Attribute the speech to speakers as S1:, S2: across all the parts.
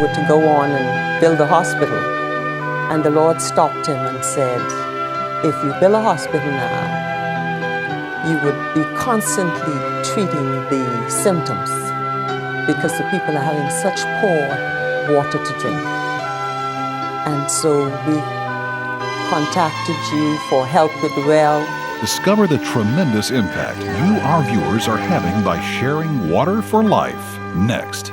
S1: were to go on and build a hospital. And the Lord stopped him and said, if you build a hospital now, you would be constantly treating the symptoms because the people are having such poor water to drink. And so we contacted you for help with the well.
S2: Discover the tremendous impact you, our viewers, are having by sharing Water for Life. Next.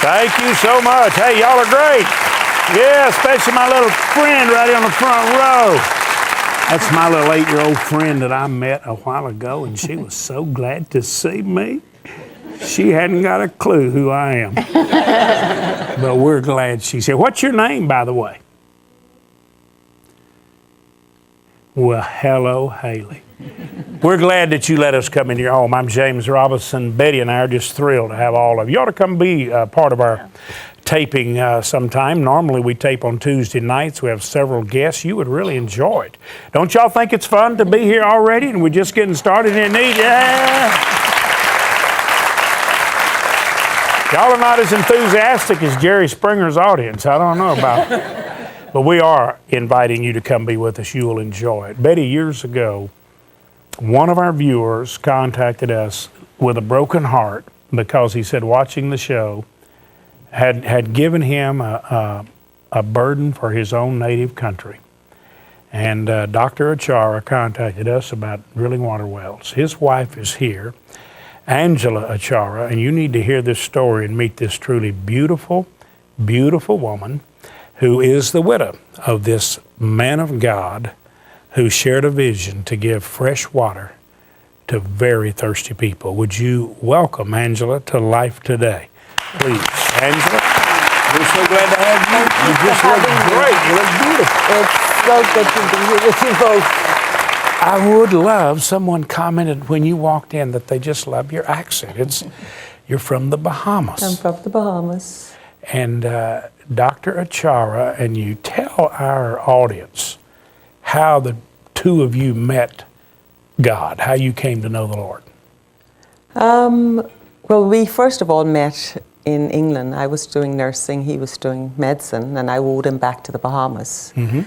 S3: Thank you so much. Hey, y'all are great. Yeah, especially my little friend right on the front row. That's my little 8-year-old friend that I met a while ago, and she was so glad to see me. She hadn't got a clue who I am. But we're glad she's here. What's your name, by the way? Well, hello, Haley. We're glad that you let us come into your home. I'm James Robinson. Betty and I are just thrilled to have all of you. You ought to come be part of our taping sometime. Normally we tape on Tuesday nights. We have several guests. You would really enjoy it. Don't y'all think it's fun to be here already and we're just getting started in need? Yeah. Y'all are not as enthusiastic as Jerry Springer's audience. I don't know about it. But we are inviting you to come be with us. You will enjoy it. Betty, years ago, one of our viewers contacted us with a broken heart because he said watching the show had given him a burden for his own native country. And Dr. Achara contacted us about drilling water wells. His wife is here, Angela Achara, and you need to hear this story and meet this truly beautiful, beautiful woman who is the widow of this man of God who shared a vision to give fresh water to very thirsty people. Would you welcome Angela to Life Today? Please, Angela. We're so glad to have you. You just look great. You look beautiful.
S1: It's so good to be here with you both.
S3: I would love, someone commented when you walked in that they just love your accent. You're from the Bahamas.
S1: I'm from the Bahamas.
S3: And Dr. Achara, and you tell our audience how the two of you met God, how you came to know the Lord.
S1: Well, we first of all met in England. I was doing nursing, he was doing medicine, and I wooed him back to the Bahamas. Mm-hmm.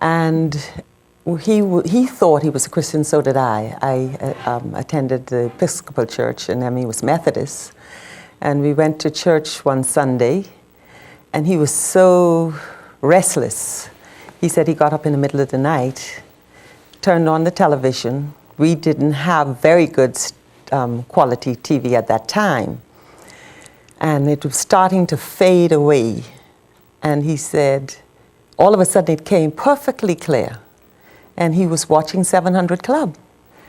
S1: And he thought he was a Christian, so did I. I attended the Episcopal Church, and Emmy was Methodist. And we went to church one Sunday, and he was so restless. He said he got up in the middle of the night, turned on the television. We didn't have very good quality TV at that time. And it was starting to fade away. And he said, all of a sudden it came perfectly clear. And he was watching 700 Club.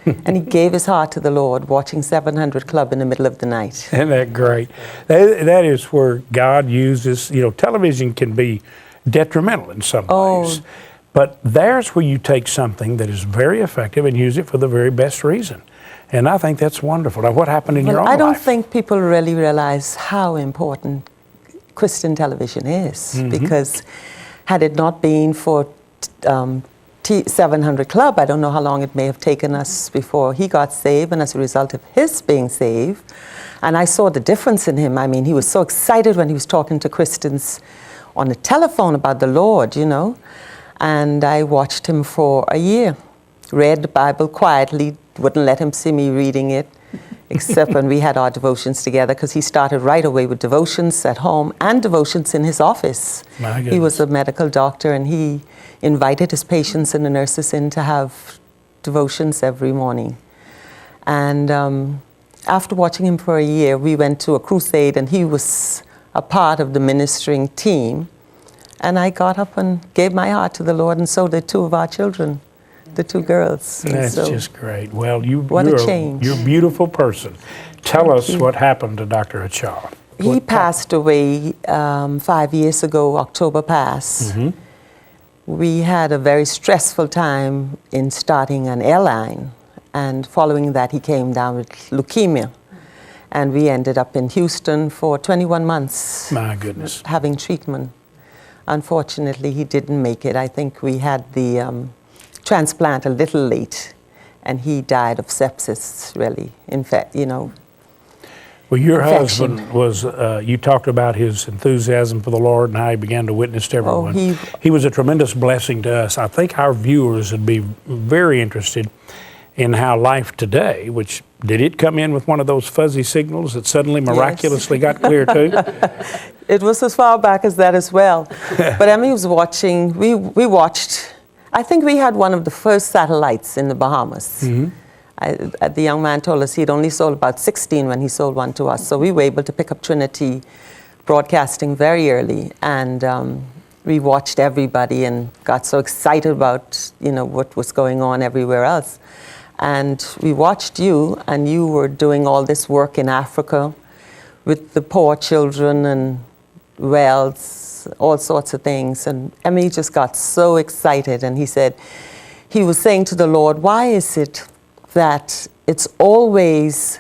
S1: And he gave his heart to the Lord, watching 700 Club in the middle of the night.
S3: Isn't that great? That is where God uses, television can be detrimental in some ways. But there's where you take something that is very effective and use it for the very best reason. And I think that's wonderful. Now, what happened in your own life?
S1: I don't think people really realize how important Christian television is. Mm-hmm. Because had it not been for 700 Club, I don't know how long it may have taken us before he got saved, and as a result of his being saved. And I saw the difference in him. I mean, he was so excited when he was talking to Christians on the telephone about the Lord, And I watched him for a year, read the Bible quietly, wouldn't let him see me reading it, except when we had our devotions together, because he started right away with devotions at home and devotions in his office. He was a medical doctor, and he invited his patients and the nurses in to have devotions every morning. And after watching him for a year, we went to a crusade, and he was a part of the ministering team. And I got up and gave my heart to the Lord, and so did two of our children, the two girls.
S3: That's just great. Well,
S1: what a change.
S3: You're a beautiful person. Tell us what happened to Dr. Achara.
S1: He passed away 5 years ago, October passed. Mm-hmm. we had a very stressful time in starting an airline. And following that, he came down with leukemia. And we ended up in Houston for 21 months.
S3: My goodness.
S1: Having treatment. Unfortunately, he didn't make it. I think we had the transplant a little late, and he died of sepsis, really. In fact,
S3: Well, your
S1: infection.
S3: husband was, you talked about his enthusiasm for the Lord and how he began to witness to everyone. He was a tremendous blessing to us. I think our viewers would be very interested in how life today, which, did it come in with one of those fuzzy signals that suddenly miraculously got clear too?
S1: It was as far back as that as well. But Emmy was watching, we watched, I think we had one of the first satellites in the Bahamas. The young man told us he'd only sold about 16 when he sold one to us. So we were able to pick up Trinity Broadcasting very early. And we watched everybody and got so excited about, what was going on everywhere else. And we watched you, and you were doing all this work in Africa with the poor children and wells, all sorts of things. And Emmy just got so excited, and he said, he was saying to the Lord, why is it that it's always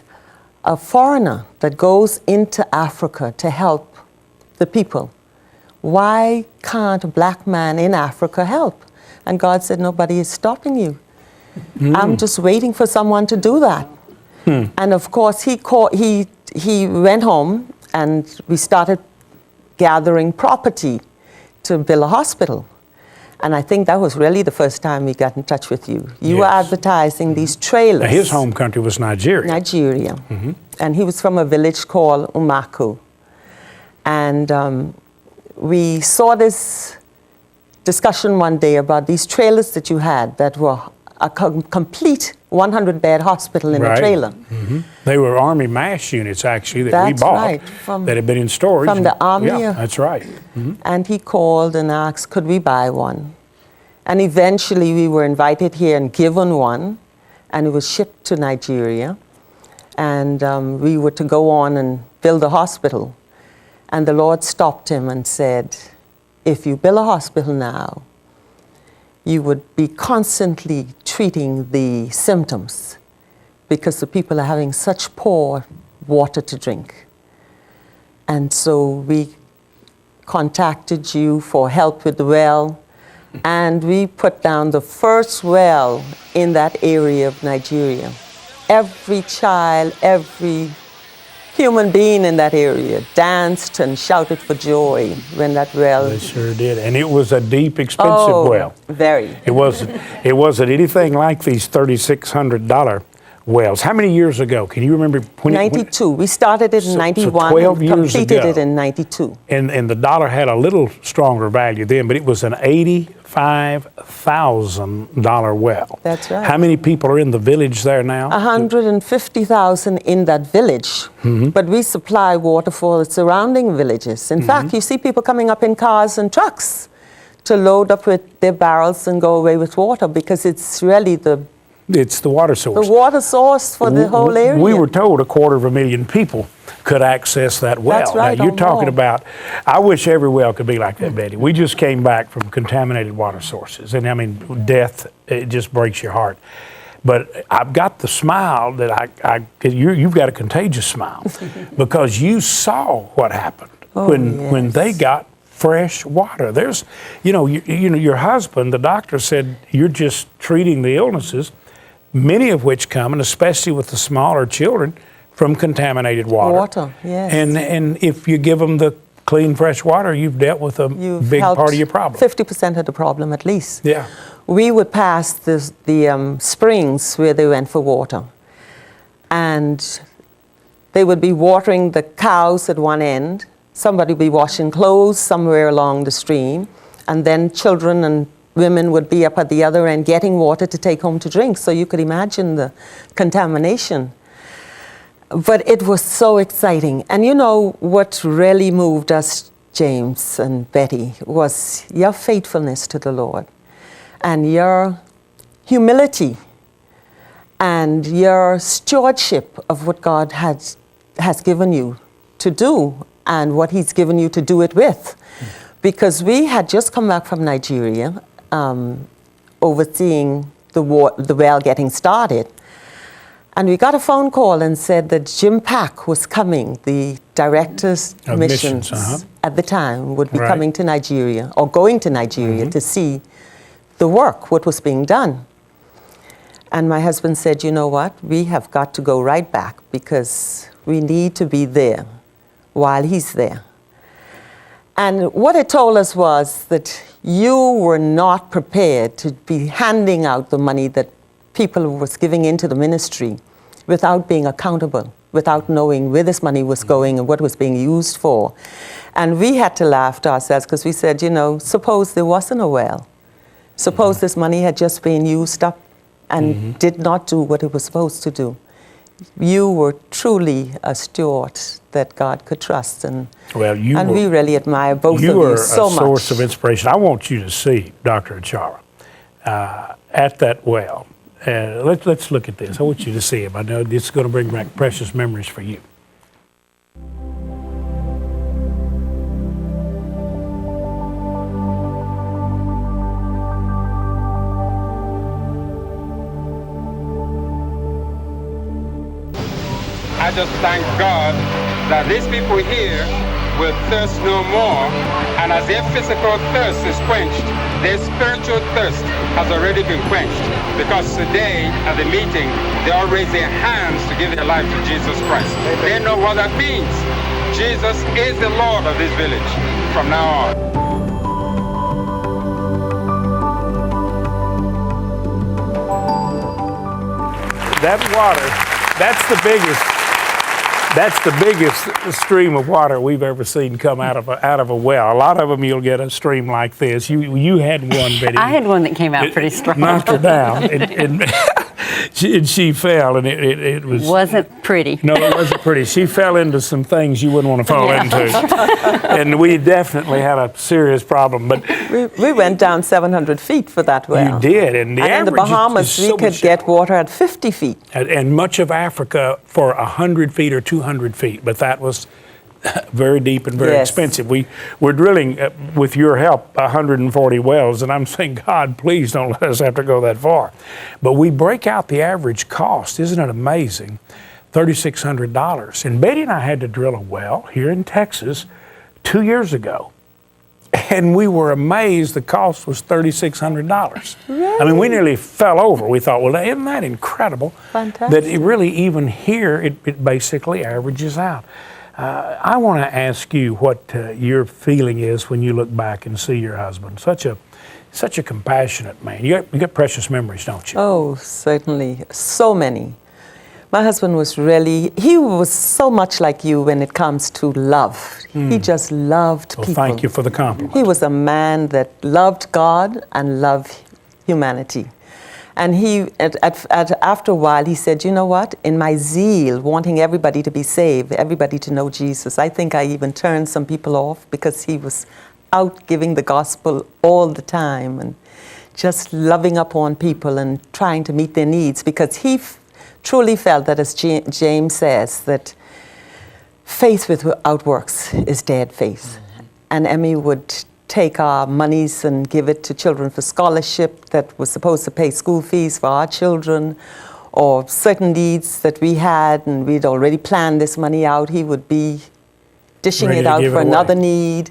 S1: a foreigner that goes into Africa to help the people? Why can't a black man in Africa help? And God said, nobody is stopping you. I'm just waiting for someone to do that. And of course, he went home, and we started gathering property to build a hospital. And I think that was really the first time we got in touch with you. You were advertising these trailers.
S3: Now, his home country was Nigeria.
S1: Nigeria. And he was from a village called Umaku. And we saw this discussion one day about these trailers that you had that were a complete 100-bed hospital in a trailer.
S3: They were Army MASH units, actually, that we bought, that had been in storage.
S1: From the Army?
S3: Yeah, that's right.
S1: And he called and asked, could we buy one? And eventually we were invited here and given one, and it was shipped to Nigeria. And we were to go on and build a hospital. And the Lord stopped him and said, if you build a hospital now, you would be constantly treating the symptoms because the people are having such poor water to drink. And so we contacted you for help with the well, and we put down the first well in that area of Nigeria. Every child, every human being in that area danced and shouted for joy when that well.
S3: They sure did, and it was a deep, expensive well.
S1: Very.
S3: It wasn't anything like these $3,600 wells. How many years ago? Can you remember?
S1: 92. We started it in 91.
S3: 12 years
S1: completed
S3: ago.
S1: it in 92.
S3: And the dollar had a little stronger value then, but it was an $85,000 well.
S1: That's right.
S3: How many people are in the village there now?
S1: 150,000 in that village. But we supply water for the surrounding villages. In fact, you see people coming up in cars and trucks to load up with their barrels and go away with water because it's really
S3: It's the water source.
S1: the water source for the whole area.
S3: We were told 250,000 people could access that well.
S1: That's right,
S3: Now, you're
S1: or
S3: talking
S1: more.
S3: about, I wish every well could be like that, Betty. We just came back from contaminated water sources. And I mean, death, it just breaks your heart. But I've got the smile that you've got a contagious smile because you saw what happened when they got fresh water. There's, your husband, the doctor said, you're just treating the illnesses, many of which come, and especially with the smaller children, from contaminated water.
S1: Water, yes.
S3: And if you give them the clean, fresh water, you've dealt with a big part of your problem.
S1: 50% of the problem at least.
S3: Yeah.
S1: We would pass the springs where they went for water. And they would be watering the cows at one end. Somebody would be washing clothes somewhere along the stream. And then children and women would be up at the other end getting water to take home to drink. So you could imagine the contamination. But it was so exciting. And what really moved us, James and Betty, was your faithfulness to the Lord and your humility and your stewardship of what God has given you to do and what He's given you to do it with. Because we had just come back from Nigeria, overseeing the well getting started. And we got a phone call and said that Jim Pack was coming, the director's
S3: Of missions,
S1: at the time, would be
S3: Right.
S1: coming to Nigeria, or going to Nigeria to see the work, what was being done. And my husband said, you know what, we have got to go right back because we need to be there while he's there. And what it told us was that you were not prepared to be handing out the money that people was giving into the ministry without being accountable, without knowing where this money was going and what was being used for. And we had to laugh to ourselves because we said, you know, suppose there wasn't a well. Suppose this money had just been used up and did not do what it was supposed to do. You were truly a steward that God could trust, and we really admire both of you so much.
S3: You are a source of inspiration. I want you to see Dr. Achara at that well. Let's look at this. I want you to see him. I know this is going to bring back precious memories for you.
S4: I just thank God that these people here will thirst no more, and as their physical thirst is quenched, their spiritual thirst has already been quenched, because today at the meeting they all raise their hands to give their life to Jesus Christ. They know what that means. Jesus is the Lord of this village from now on.
S3: That water, that's the biggest stream of water we've ever seen come out of a well. A lot of them you'll get a stream like this. You had one, Betty.
S5: I had one that came out pretty strong.
S3: Knocked her down, and she fell, and it
S5: wasn't pretty.
S3: No, it wasn't pretty. She fell into some things you wouldn't want to fall into, and we definitely had a serious problem. But
S1: we went down 700 feet for that well.
S3: You did, and
S1: in the Bahamas we could get water at 50 feet.
S3: And much of Africa for 100 feet or 200 feet, but that was very deep and very expensive. We're drilling, with your help, 140 wells, and I'm saying, God, please don't let us have to go that far. But we break out the average cost. Isn't it amazing? $3,600. And Betty and I had to drill a well here in Texas 2 years ago. And we were amazed the cost was $3,600.
S1: Really?
S3: I mean, we nearly fell over. We thought, well, isn't that incredible?
S1: Fantastic.
S3: That it really, even here, it basically averages out. I want to ask you what your feeling is when you look back and see your husband. Such a compassionate man. You got precious memories, don't you?
S1: Oh, certainly. So many. My husband was he was so much like you when it comes to love. He just loved people.
S3: Thank you for the compliment.
S1: He was a man that loved God and loved humanity. And after a while, he said, you know what? In my zeal, wanting everybody to be saved, everybody to know Jesus, I think I even turned some people off because he was out giving the gospel all the time and just loving upon people and trying to meet their needs, because he truly felt that, as James says, that faith without works is dead faith. And Emmy would take our monies and give it to children for scholarship that was supposed to pay school fees for our children, or certain needs that we had, and we'd already planned this money out. He would be dishing it out for another need.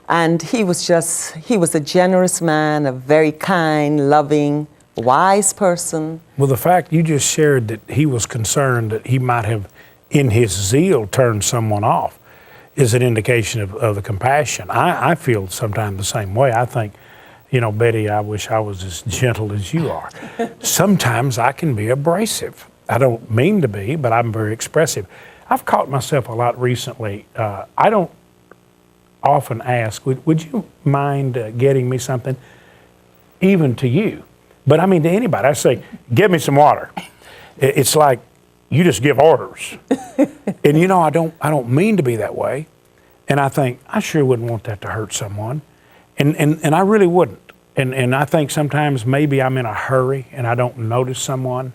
S1: And he was a generous man, a very kind, loving, wise person.
S3: Well, the fact you just shared that he was concerned that he might have, in his zeal, turned someone off is an indication of the compassion. I feel sometimes the same way. I think, Betty, I wish I was as gentle as you are. Sometimes I can be abrasive. I don't mean to be, but I'm very expressive. I've caught myself a lot recently. I don't often ask, would you mind getting me something, even to you? But I mean to anybody. I say, get me some water. It's like, you just give orders. And I don't mean to be that way. And I think, I sure wouldn't want that to hurt someone. And I really wouldn't. And I think sometimes maybe I'm in a hurry and I don't notice someone.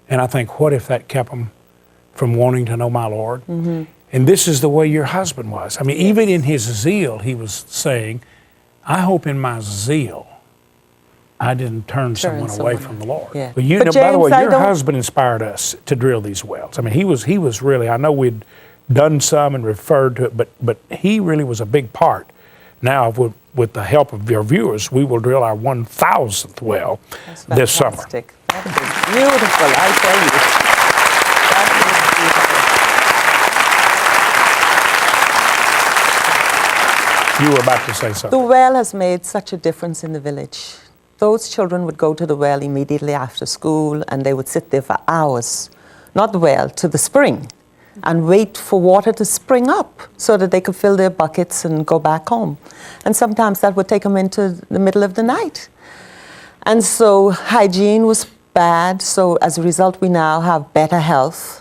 S3: And I think, what if that kept them from wanting to know my Lord? Mm-hmm. And this is the way your husband was. I mean, even in his zeal, he was saying, I hope in my zeal I didn't turn someone away from the Lord.
S1: Yeah.
S3: But you
S1: But
S3: know, by the
S1: James,
S3: way,
S1: I
S3: your
S1: don't-
S3: husband inspired us to drill these wells. I mean, he was really, I know we'd done some and referred to it, but he really was a big part. Now, with the help of your viewers, we will drill our 1,000th well
S1: That's
S3: this summer.
S1: fantastic. That is beautiful, I tell you. That is beautiful.
S3: You were about to say
S1: The
S3: something.
S1: well has made such a difference in the village. Those children would go to the well immediately after school and they would sit there for hours, not the well, to the spring, and wait for water to spring up so that they could fill their buckets and go back home. And sometimes that would take them into the middle of the night. And so hygiene was bad, so as a result we now have better health.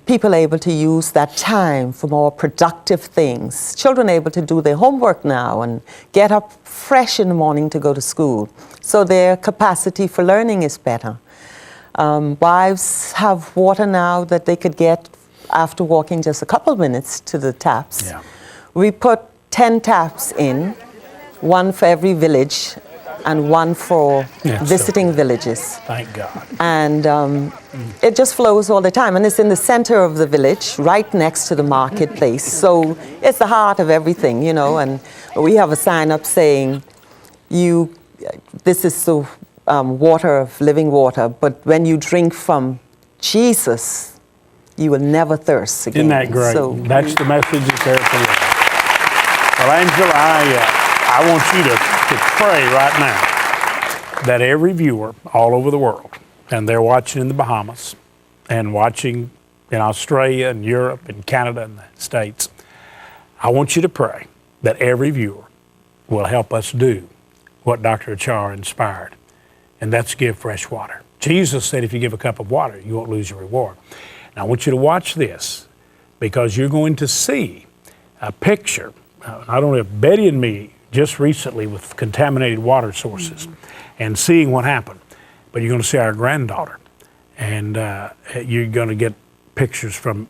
S1: People able to use that time for more productive things. Children able to do their homework now and get up fresh in the morning to go to school. So their capacity for learning is better. Wives have water now that they could get after walking just a couple of minutes to the taps.
S3: Yeah.
S1: We put 10 taps in, one for every village and one for
S3: Yeah,
S1: visiting villages.
S3: Thank God.
S1: And it just flows all the time. And it's in the center of the village, right next to the marketplace. So it's the heart of everything, you know. And we have a sign up saying, this is the water of living water, but when you drink from Jesus, you will never thirst again.
S3: Isn't that great?
S1: So,
S3: That's the message that's there for you. Well, Angela, I want you to pray right now that every viewer all over the world, and they're watching in the Bahamas and watching in Australia and Europe and Canada and the States, I want you to pray that every viewer will help us do what Dr. Achara inspired, and that's give fresh water. Jesus said if you give a cup of water, you won't lose your reward. Now, I want you to watch this because you're going to see a picture, not only of Betty and me just recently with contaminated water sources and seeing what happened, but you're going to see our granddaughter, and you're going to get pictures from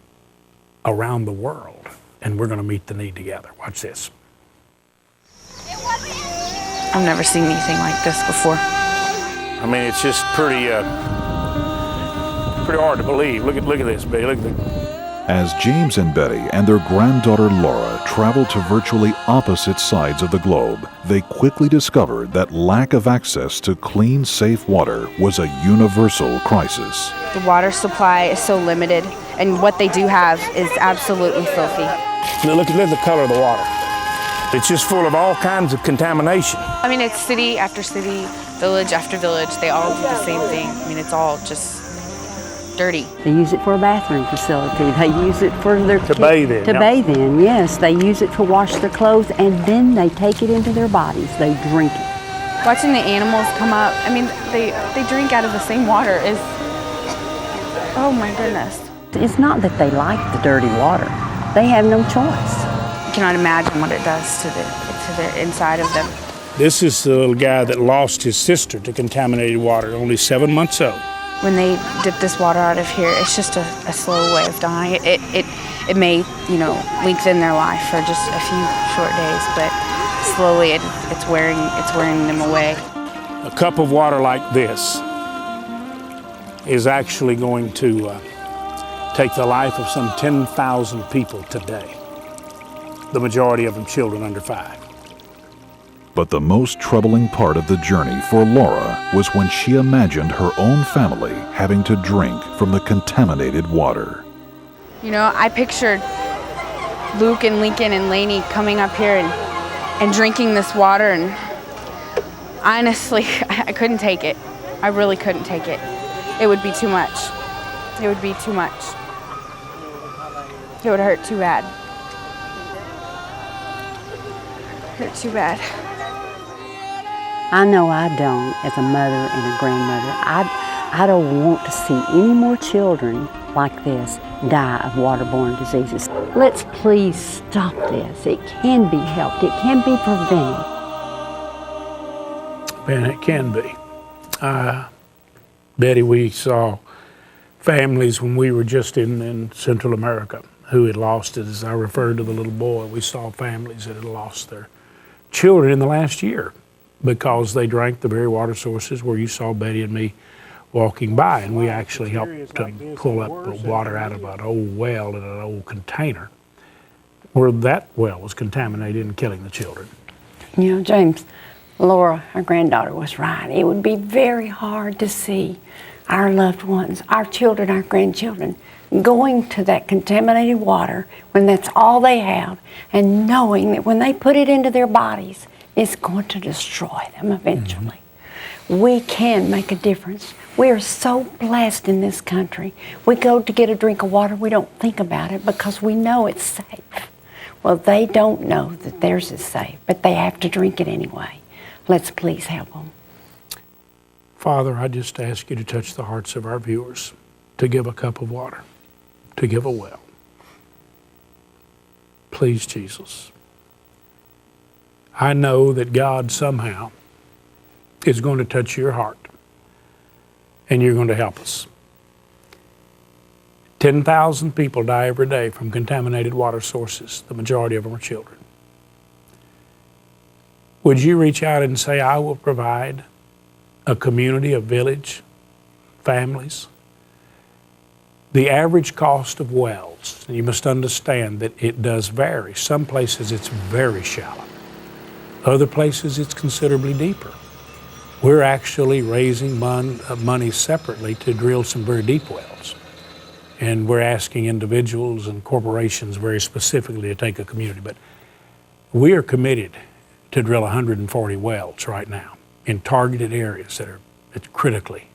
S3: around the world, and we're going to meet the need together. Watch this.
S6: I've never seen anything like this before.
S3: I mean, it's just pretty hard to believe. Look at this, Betty. Look at this.
S2: As James and Betty and their granddaughter Laura traveled to virtually opposite sides of the globe, they quickly discovered that lack of access to clean, safe water was a universal crisis.
S6: The water supply is so limited, and what they do have is absolutely filthy.
S3: Now look at the color of the water. It's just full of all kinds of contamination.
S6: I mean, it's city after city, village after village. They all do the same thing. I mean, it's all just dirty.
S5: They use it for a bathroom facility. They use it for their
S3: To bathe in,
S5: To
S3: yeah.
S5: bathe in, yes. They use it to wash their clothes, and then they take it into their bodies. They drink it.
S6: Watching the animals come up, I mean, they drink out of the same water is, oh my goodness.
S5: It's not that they like the dirty water. They have no choice.
S6: You cannot imagine what it does to the inside of them.
S3: This is the little guy that lost his sister to contaminated water, only 7 months old.
S6: When they dip this water out of here, it's just a slow way of dying. It may, lengthen their life for just a few short days, but slowly it's wearing them away.
S3: A cup of water like this is actually going to take the life of some 10,000 people today. The majority of them children under 5.
S2: But the most troubling part of the journey for Laura was when she imagined her own family having to drink from the contaminated water.
S6: I pictured Luke and Lincoln and Lainey coming up here and drinking this water, and honestly, I couldn't take it. I really couldn't take it. It would be too much. It would be too much. It would hurt too bad. Hurt too bad.
S5: I know I don't, as a mother and a grandmother. I don't want to see any more children like this die of waterborne diseases. Let's please stop this. It can be helped. It can be prevented.
S3: And it can be. Betty, we saw families when we were just in Central America who had lost it. As I referred to the little boy, we saw families that had lost their children in the last year because they drank the very water sources where you saw Betty and me walking by, and we actually helped to pull up the water out of an old well in an old container where that well was contaminated and killing the children.
S5: You know, James, Laura, our granddaughter, was right. It would be very hard to see our loved ones, our children, our grandchildren, going to that contaminated water when that's all they have, and knowing that when they put it into their bodies, it's going to destroy them eventually. We can make a difference. We are so blessed in this country. We go to get a drink of water, we don't think about it because we know it's safe. Well, they don't know that theirs is safe, but they have to drink it anyway. Let's please help them.
S3: Father, I just ask you to touch the hearts of our viewers to give a cup of water, to give a well. Please, Jesus. I know that God somehow is going to touch your heart, and you're going to help us. 10,000 people die every day from contaminated water sources. The majority of them are children. Would you reach out and say, I will provide a community, a village, families? The average cost of wells, you must understand that it does vary. Some places it's very shallow. Other places it's considerably deeper. We're actually raising money separately to drill some very deep wells. And we're asking individuals and corporations very specifically to take a community. But we are committed to drill 140 wells right now in targeted areas that are critically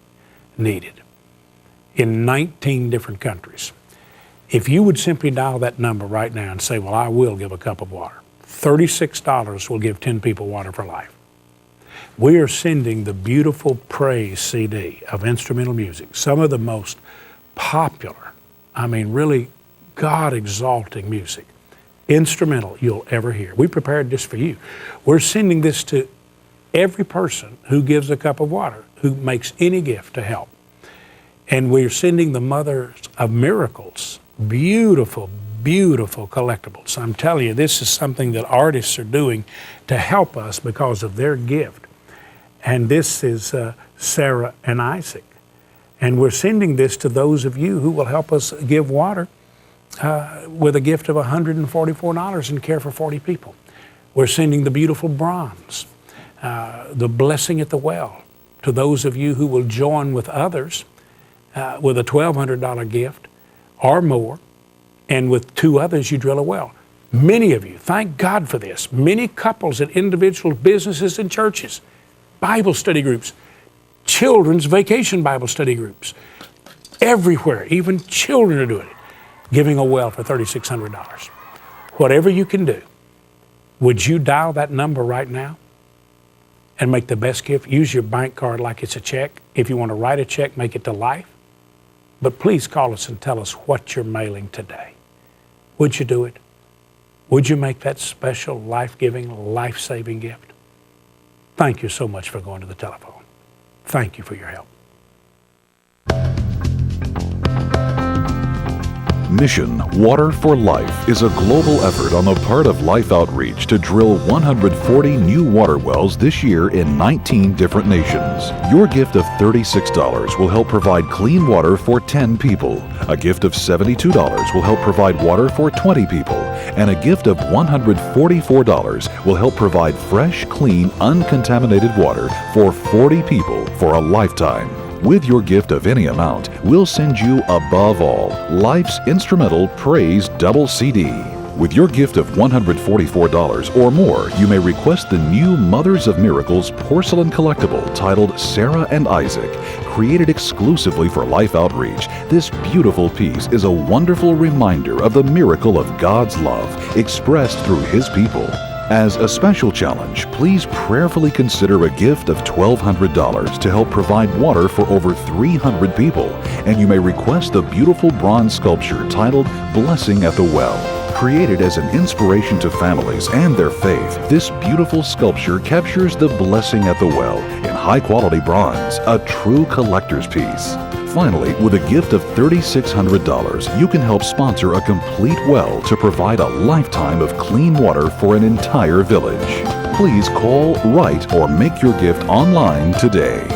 S3: needed in 19 different countries. If you would simply dial that number right now and say, well, I will give a cup of water, $36 will give 10 people water for life. We are sending the beautiful praise CD of instrumental music, some of the most popular, really God-exalting music, instrumental you'll ever hear. We prepared this for you. We're sending this to every person who gives a cup of water, who makes any gift to help. And we're sending the Mothers of Miracles, beautiful, beautiful collectibles. I'm telling you, this is something that artists are doing to help us because of their gift. And this is Sarah and Isaac. And we're sending this to those of you who will help us give water with a gift of $144 and care for 40 people. We're sending the beautiful bronze, the blessing at the well, to those of you who will join with others with a $1,200 gift or more, and with 2 others you drill a well. Many of you, thank God for this, many couples and individual businesses and churches, Bible study groups, children's vacation Bible study groups, everywhere, even children are doing it, giving a well for $3,600. Whatever you can do, would you dial that number right now and make the best gift? Use your bank card like it's a check. If you want to write a check, make it to life. But please call us and tell us what you're mailing today. Would you do it? Would you make that special, life-giving, life-saving gift? Thank you so much for going to the telephone. Thank you for your help.
S2: Mission Water for Life is a global effort on the part of Life Outreach to drill 140 new water wells this year in 19 different nations. Your gift of $36 will help provide clean water for 10 people. A gift of $72 will help provide water for 20 people. And a gift of $144 will help provide fresh, clean, uncontaminated water for 40 people for a lifetime. With your gift of any amount, we'll send you, above all, Life's Instrumental Praise Double CD. With your gift of $144 or more, you may request the new Mothers of Miracles porcelain collectible titled Sarah and Isaac. Created exclusively for Life Outreach, this beautiful piece is a wonderful reminder of the miracle of God's love expressed through His people. As a special challenge, please prayerfully consider a gift of $1,200 to help provide water for over 300 people, and you may request the beautiful bronze sculpture titled Blessing at the Well. Created as an inspiration to families and their faith, this beautiful sculpture captures the blessing at the well in high-quality bronze, a true collector's piece. Finally, with a gift of $3,600, you can help sponsor a complete well to provide a lifetime of clean water for an entire village. Please call, write, or make your gift online today.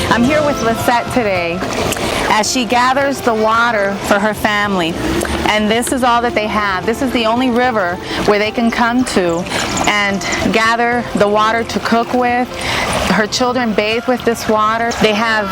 S7: I'm here with Lisette today as she gathers the water for her family. And this is all that they have. This is the only river where they can come to and gather the water to cook with. Her children bathe with this water. They have,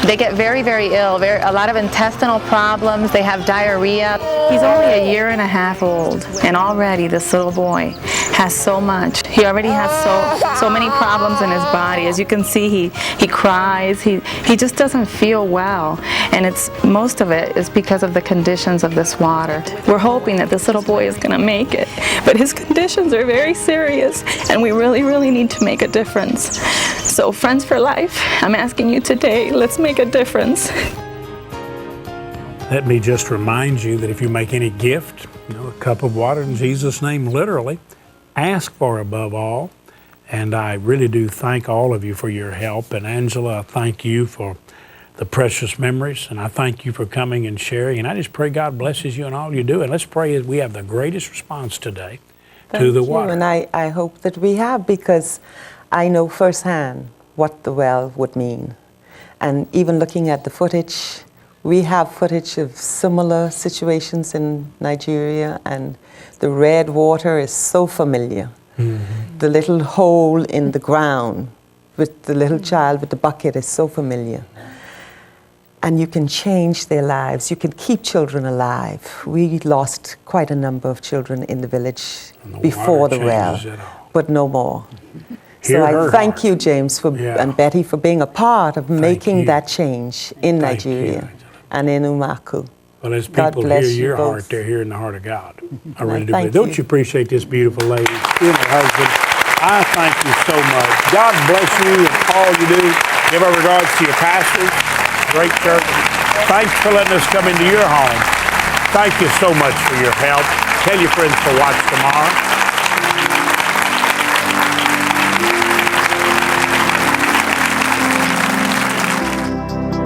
S7: they get very, very ill. A lot of intestinal problems. They have diarrhea. He's only a year and a half old, and already this little boy has so much. He already has so many problems in his body. As you can see, he cries. He just doesn't feel well, and most of it is because of the conditions of this water. We're hoping that this little boy is going to make it, but his conditions are very serious, and we really, really need to make a difference. So, Friends for Life, I'm asking you today, let's make a difference.
S3: Let me just remind you that if you make any gift, a cup of water in Jesus' name, literally, ask for above all. And I really do thank all of you for your help. And Angela, I thank you for the precious memories. And I thank you for coming and sharing. And I just pray God blesses you in all you do. And let's pray that we have the greatest response today to the water.
S1: And I hope that we have, because I know firsthand what the well would mean. And even looking at the footage, we have footage of similar situations in Nigeria, and the red water is so familiar. Mm-hmm. The little hole in the ground with the little child with the bucket is so familiar. And you can change their lives. You can keep children alive. We lost quite a number of children in the village before the well, but no more. So I thank you, James, and Betty, for being a part of making that change in Nigeria and in Umaku.
S3: Well, as people hear your heart, they're hearing the heart of God. I really do believe. Don't you appreciate this beautiful lady? You and her husband. I thank you so much. God bless you and all you do. Give our regards to your pastors. Great church. Thanks for letting us come into your home. Thank you so much for your help. Tell your friends to watch tomorrow.